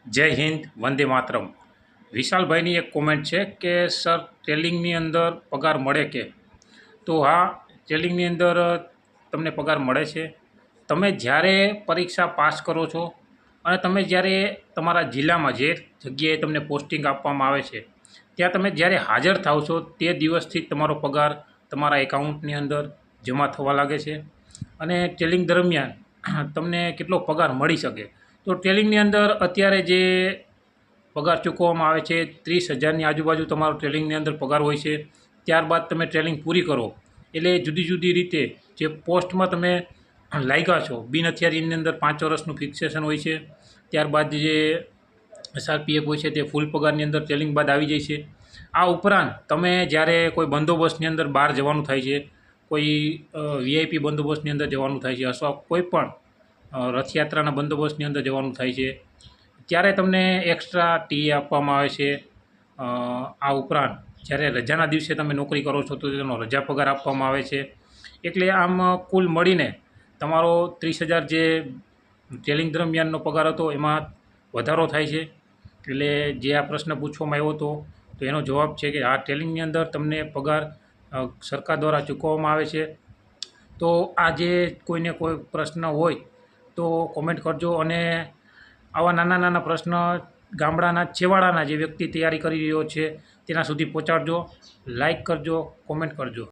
જય હિન્દ, વંદે માતરમ. વિશાલભાઈની એક કોમેન્ટ છે કે સર ટ્રેલિંગની અંદર પગાર મળે કે? તો હા, ટ્રેલિંગની અંદર તમને પગાર મળે છે. તમે જ્યારે પરીક્ષા પાસ કરો છો અને તમે જ્યારે તમારા જિલ્લામાં જે જગ્યાએ તમને પોસ્ટિંગ આપવામાં આવે છે ત્યાં તમે જ્યારે હાજર થાવ છો તે દિવસથી જ તમારો પગાર તમારા એકાઉન્ટની અંદર જમા થવા લાગે છે. અને ટ્રેલિંગ દરમિયાન તમને કેટલો પગાર મળી શકે? તો ટ્રેલિંગની અંદર અત્યારે જે પગાર ચૂકવવામાં આવે છે 30,000ની આજુબાજુ તમારો ટ્રેલિંગની અંદર પગાર હોય છે. ત્યારબાદ તમે ટ્રેનિંગ પૂરી કરો એટલે જુદી જુદી રીતે જે પોસ્ટમાં તમે લાગ્યા છો બિન હથિયારીની અંદર 5 વર્ષનું ફિક્સેશન હોય છે. ત્યારબાદ જે SRPF હોય છે તે ફૂલ પગારની અંદર ટ્રેનિંગ બાદ આવી જાય છે. આ ઉપરાંત તમે જ્યારે કોઈ બંદોબસ્તની અંદર બહાર જવાનું થાય છે, કોઈ VIP બંદોબસ્તની અંદર જવાનું થાય છે અથવા કોઈ પણ રથયાત્રાના બંદોબસ્તની અંદર જવાનું થાય છે ત્યારે તમને એક્સ્ટ્રા ટી આપવામાં આવે છે. આ ઉપરાંત જ્યારે રજાના દિવસે તમે નોકરી કરો છો તો તેનો રજા પગાર આપવામાં આવે છે. એટલે આમ કુલ મળીને તમારો 30,000 જે ટ્રેનિંગ દરમિયાનનો પગાર હતો એમાં વધારો થાય છે. એટલે જે આ પ્રશ્ન પૂછવામાં આવ્યો હતો તો એનો જવાબ છે કે આ ટ્રેનિંગની અંદર તમને પગાર સરકાર દ્વારા ચૂકવવામાં આવે છે. તો આ જે કોઈને કોઈ પ્રશ્ન હોય તો કોમેન્ટ કરજો. અને આવા નાના નાના પ્રશ્ન ગામડાના છેવાડાના જે વ્યક્તિ તૈયારી કરી રહ્યો છે તેના સુધી પહોંચાડજો. લાઈક કરજો, કોમેન્ટ કરજો.